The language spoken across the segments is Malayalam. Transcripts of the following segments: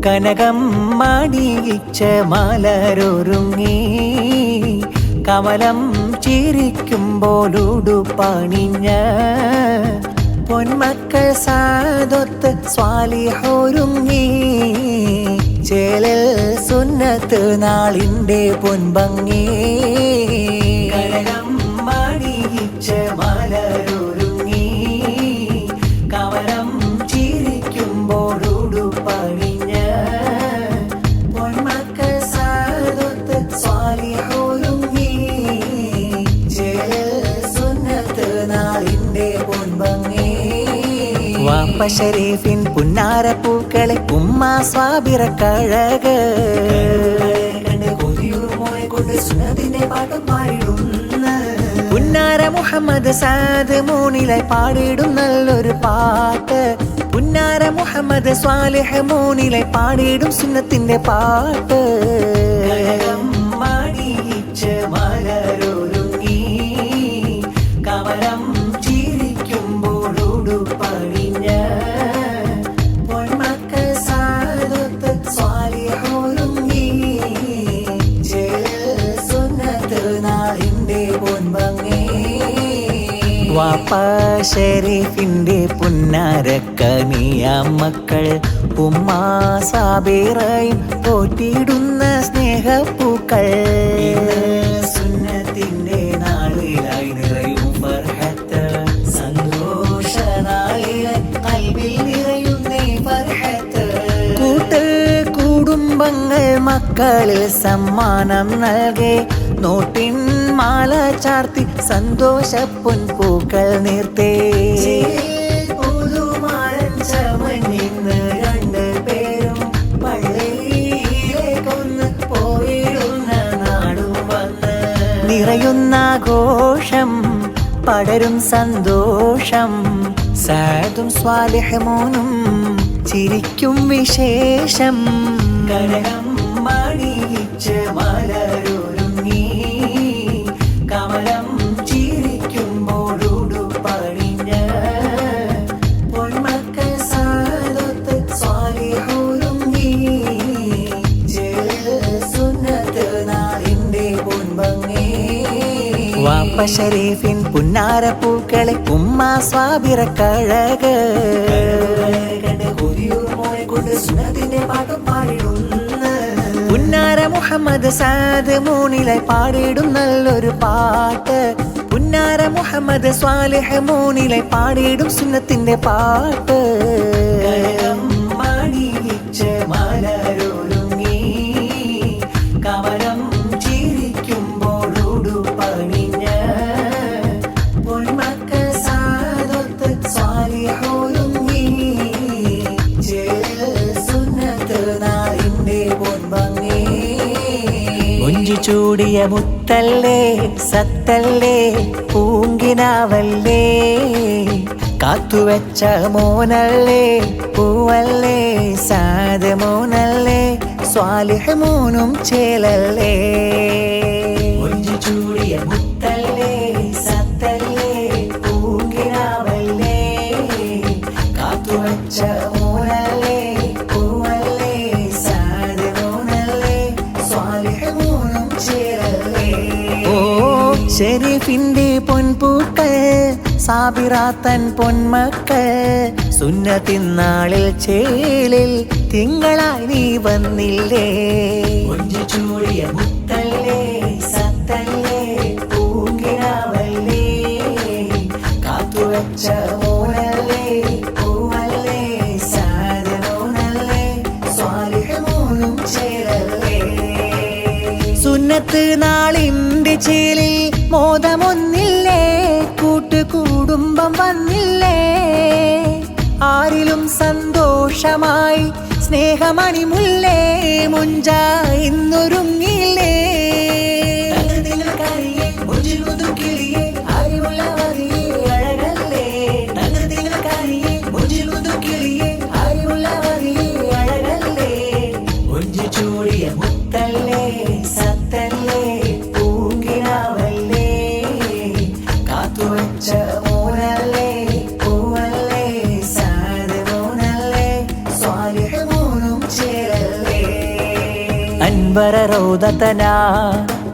കനകം മാടിയിച്ച മലരൊരുങ്ങി കമലം ചിരിക്കുമ്പോളുടുപണിഞ്ഞ പൊന്മക്കൾ സാദൊത്ത് സ്വാലിഹൊരുങ്ങി ചേലൽ സുന്നത്ത് നാളിൻ്റെ പൊൻഭംഗി കനകം മാടിയിച്ച മലരൊരുങ്ങി കമലം ചിരിക്കുമ്പോളുടുപണിഞ്ഞ പൊന്മക്കൾ സാദൊത്ത് സ്വാലിഹൊരുങ്ങി ചേലൽ സുന്നത്ത് നാളിൻ്റെ പൊൻഭംഗി വാപ്പ ഷരീഫിൻ പുന്നാരപ്പൂക്കളെ ഉമ്മ സ്വാബിറ കഴക് പുന്നാര മുഹമ്മദ് സാദ് മൂന്നിലായി പാടിയിടും നല്ലൊരു പാട്ട് പുന്നാര മുഹമ്മദ് സ്വാലിഹ് മൂന്നിലായി പാടിയിടും സുന്നത്തിന്റെ പാട്ട് മാടിയിച്ച മലരൊരുങ്ങി കമലം ചിരിക്കുമ്പോളുടുപണിഞ്ഞ പൊന്മക്കൾ സാദൊത്ത് സ്വാലിഹൊരുങ്ങി ചേലൽ സുന്നത്ത് നാളിൻ്റെ പൊൻഭംഗി വാപ്പ ഷരീഫിന്റെ പുന്നാരക്കനിയ മക്കൾ ഉമ്മ സാബിറയും പോറ്റിയിടുന്ന സ്നേഹപ്പൂക്കൾ സുന്നത്തിന്റെ നാളിലായി നിറയും ഫർഹത്ത് സന്തോഷ നാളിലായി കൽബിൽ നിറയുന്നേ ഫർഹത്ത് കൂട്ട് കുടുംബങ്ങൾ മക്കളിൽ സമ്മാനം നൽകി നോട്ടിൻ മാല ചാർത്തി സന്തോഷ പൊൻപൂക്കൾ നീർത്തേ പുതുമാരൻ ചമഞ്ഞിന്ന് രണ്ട് പേരും പള്ളിയിലേക്കൊന്ന് പോയിടുന്ന നാടും വന്ന് നിറയുന്ന ഘോഷം പടരും സന്തോഷം സാദും സ്വാലിഹ് മോനും ചിരിക്കും വിശേഷം കനകം മാടിയിച്ച മലരൊരുങ്ങി കമലം ചിരിക്കുമ്പോളുടുപണിഞ്ഞ പൊന്മക്കൾ സാദൊത്ത് സ്വാലിഹൊരുങ്ങി ചേലൽ സുന്നത്ത് നാളിൻ്റെ പൊൻഭംഗി വാപ്പ ഷരീഫിൻ പുന്നാരപ്പൂക്കളെ ഉമ്മ സ്വാബിറ കഴക് സുന്നത്തിന്റെ പാട്ടും പാടിടുന്ന പുന്നാര മുഹമ്മദ് സാദ് മൂന്നിലായി പാടിയിടും നല്ലൊരു പാട്ട് പുന്നാര മുഹമ്മദ് സ്വാലിഹ് മൂന്നിലായി പാടിയിടും സുന്നത്തിന്റെ പാട്ട് മാടിയിച്ച മലരൊരുങ്ങി കമലം ചിരിക്കുമ്പോളുടുപണിഞ്ഞ പൊന്മക്കൾ സാദൊത്ത് സ്വാലിഹൊരുങ്ങി ചേലൽ സുന്നത്ത് നാളിൻ്റെ പൊൻഭംഗി ഒഞ്ചി ചൂടിയ മുത്തല്ലേ സത്തല്ലേ പൂങ്കിനാവല്ലേ കാത്തുവെച്ച മോനല്ലേ പൂവല്ലേ സാദ് മോനല്ലേ സ്വാലിഹ് മോനും ചേലല്ലേ ഒഞ്ചി ചൂടിയ മുത്തല്ലേ സത്തല്ലേ പൂങ്കിനാവല്ലേ കാത്തുവെച്ച മോനല്ലേ പൂവല്ലേ സാദ് മോനല്ലേ സ്വാലിഹ് മോനും ചേലല്ലേ ഓ ഷരീഫിന്റെ പൊൻപൂക്കൾ സാബിറാത്തൻ പൊന്മക്കൾ സുന്നത്തിന്നാളിൽ ചേലിൽ തിങ്കളായി നീ വന്നില്ലേ ഒഞ്ചി ചൂടിയ മുത്തല്ലേ സത്തല്ലേ പൂങ്കിനാവല്ലേ കാത്തുവെച്ച മോനല്ലേ പൂവല്ലേ സാദ് മോനല്ലേ സ്വാലിഹ് മോനും ചേലല്ലേ സുന്നത്ത് നാളിൻ്റെ ചേലിൽ മോദമൊന്നില്ലേ കൂട്ടുകുടുംബം വന്നില്ലേ ആരിലും സന്തോഷമായി സ്നേഹമണിമുല്ലേ മുഞ്ചാ ഇന്നൊരുങ്ങില്ലേ മുത്തല്ലേ സത്തല്ലേ പൂങ്കിനാവല്ലേ കാത്തുവച്ച മോനല്ലേ പൂവല്ലേ സാദ് മോനല്ലേ സ്വാലിഹ് മോനും ചേര أنبر روضتنا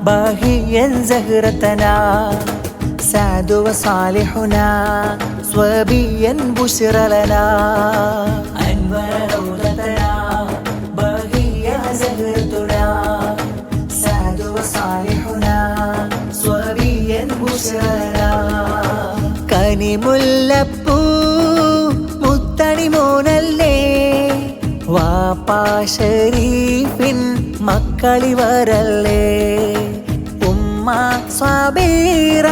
باهيا زهرتنا سعد وصالحنا صوبيا بشر لنا أنبر روضتنا باهيا زهرتنا سعد وصالحنا صوبيا بشر لنا കനിമുല്ലപ്പൂ മുത്തണി മോനല്ലേ വാപ്പാ ഷരീഫിൻ മക്കളിവരല്ലേ ഉമ്മ സ്വാബീറ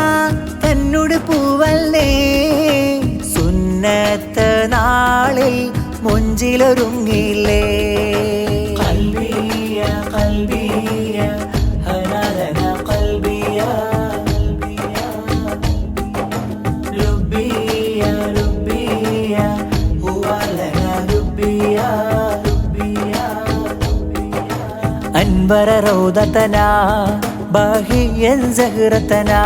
തന്നോട് പൂവല്ലേ സുന്നത്ത് നാളിൽ മുഞ്ചിലൊരുങ്ങില്ലേ കൽബിയ കൽബിയ ഹനാലന കൽബിയ أنبر روضتنا باهيا زهرتنا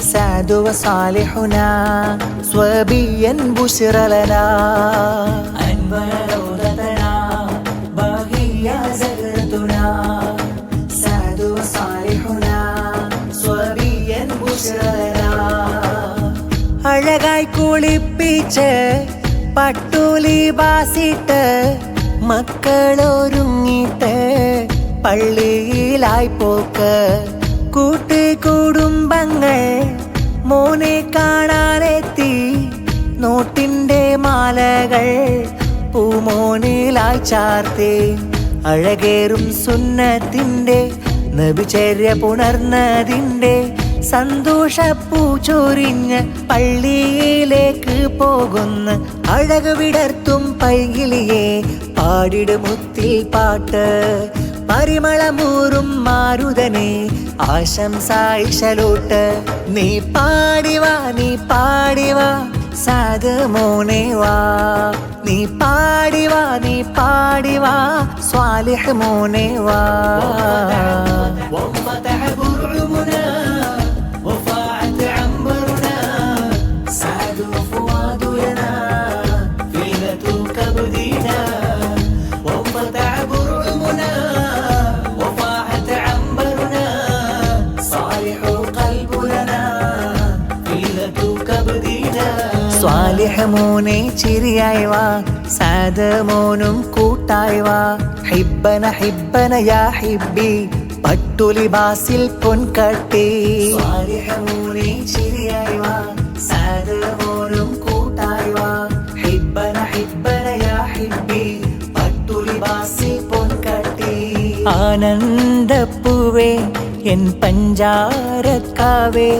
سعد وصالحنا صوبيا بشر لنا أنبر روضتنا باهيا زهرتنا سعد وصالحنا صوبيا بشر لنا അഴകായി കുളിപ്പിച്ച് പട്ടുലി ബാസിട്ട് മക്കളൊരുങ്ങിട്ട് പള്ളിയിലായി പോക്ക് കൂട്ടുകുടുംബങ്ങൾ മോനെ കാണാനെത്തി നോട്ടിൻ്റെ മാലകൾ പൂമോനിലായി ചാർത്തി അഴകേറും സുന്നത്തിൻ്റെ നബിചര്യ പുണർന്നതിൻ്റെ സന്തോഷപ്പൂ ചൊരിഞ്ഞ് പള്ളിയിലേക്ക് പോകുന്ന അഴക് വിടർത്തും പൈകിളിയെ പാടിടുമുത്തിൽ പാട്ട് പരിമളമൂറും മാരുതനെ ആശംസായിശലോട്ട് നീ പാടിവാ നീ പാടിവാ സാദ് മോനെ വാ നീ പാടിവാ നീ പാടിവാ സ്വാലിഹ് മോനെ വാ സ്വാലിഹ് മോനെ ചിരിയായി വാ സാദ് മോനും കൂട്ടായി വാ ഹിബ്ബന ഹിബ്ബന യാ ഹിബ്ബി പട്ടുലിബാസിൽ പൊൻകട്ടി സ്വാലിഹ് മോനെ ചിരിയായി വാ സാദ് മോനും കൂട്ടായി വാ ഹിബ്ബന ഹിബ്ബന യാ ഹിബ്ബി പട്ടുലിബാസിൽ പൊൻകട്ടി ആനന്ദപ്പൂവേ എൻ പഞ്ചാരക്കാവേ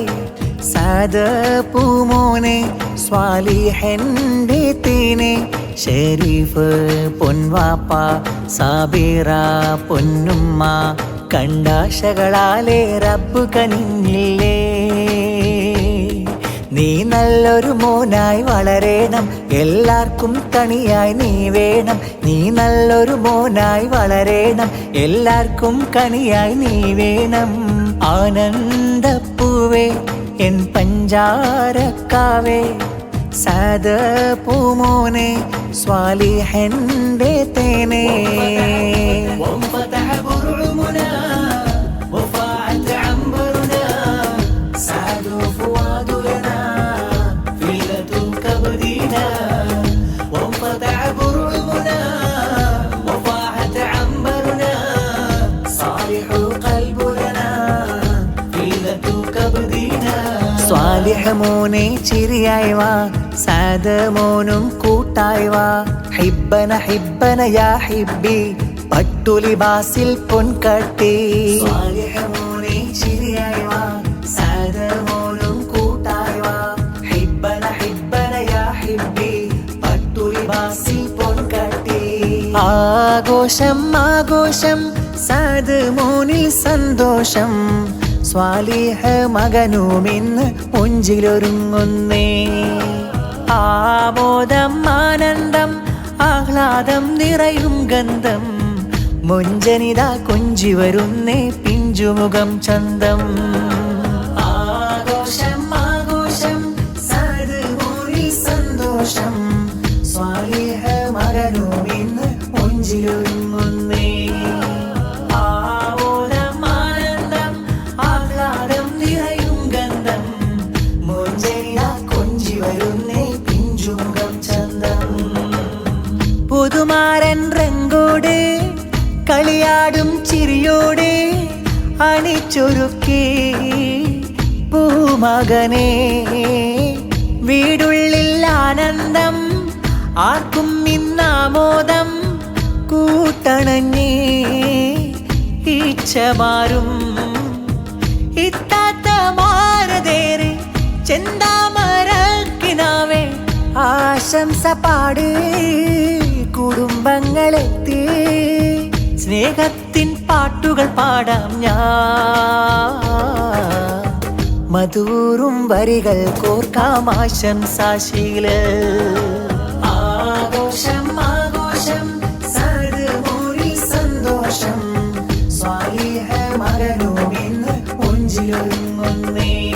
സാദ് പൂമോനെ സ്വാലിഹന്റെ തേനെ ഷരീഫ് പൊൻവാപ്പ സാബീറ പൊന്നുമ്മ കണ്ടാശകളാലെ റബ്ബ് കനിഞ്ഞില്ലേ നീ നല്ലൊരു മോനായി വളരേണം എല്ലാവർക്കും കണിയായി നീ വേണം നീ നല്ലൊരു മോനായി വളരേണം എല്ലാവർക്കും കണിയായി നീ വേണം ആനന്ദപ്പൂവേ എൻ പഞ്ചാരക്കാവേ സാദ് പൂമോനെ സ്വാലിഹന്റെ തേനെ സ്വാലിഹ് മോനെ ചിരിയായി വാ സാദ് മോനും കൂട്ടായി വാ ഹിബ്ബന ഹിബ്ബന യാ ഹിബ്ബി പട്ടുലിബാസിൽ പൊൻകട്ടി സ്വാലിഹ് മോനെ ചിരിയായി വാ സാദ് മോനും കൂട്ടായി വാ ഹിബ്ബന ഹിബ്ബന യാ ഹിബ്ബി പട്ടുലിബാസിൽ പൊൻകട്ടി ആഘോഷം ആഘോഷം സാദ് മോനിൽ സന്തോഷം സ്വാലിഹ് മകനുമിന്ന് മുഞ്ചിലൊരുങ്ങുന്നേ ആമോദം ആനന്ദം ആഹ്ലാദം നിറയും ഗന്ധം മുഞ്ചനിത കൊഞ്ചി വരുന്നേ പിഞ്ചുമുഖം ചന്തം ആഘോഷം ആഘോഷം സാദ് മോനിൽ സന്തോഷം സ്വാലിഹ് മകനുമിന്ന് മുഞ്ചിലൊരുങ്ങുന്നേ അണിച്ചൊരുക്കി പൂമകനെ. വീടുള്ളിൽ ആനന്ദം, ആർക്കും ഇന്നാമോദം. കൂട്ടണഞ്ഞേ ഈച്ചമാരും ഇത്താത്ത മാരതേറെ ചെന്താമരക്കിനാവേ. ആശംസ പാട് കുടുംബങ്ങളെത്തി, സ്നേഹത്തിൻ പാട്ടുകൾ പാടാം ഞാൻ. മധുറും വരികൾ കോർക്കാം ആശംസാശീല്. ആഘോഷം ആഘോഷം സഅദ് മോരി സന്തോഷം. സ്വാലിഹ മകനും ഇന്ന് മുഞ്ചിലൊരുങ്ങുന്നേ.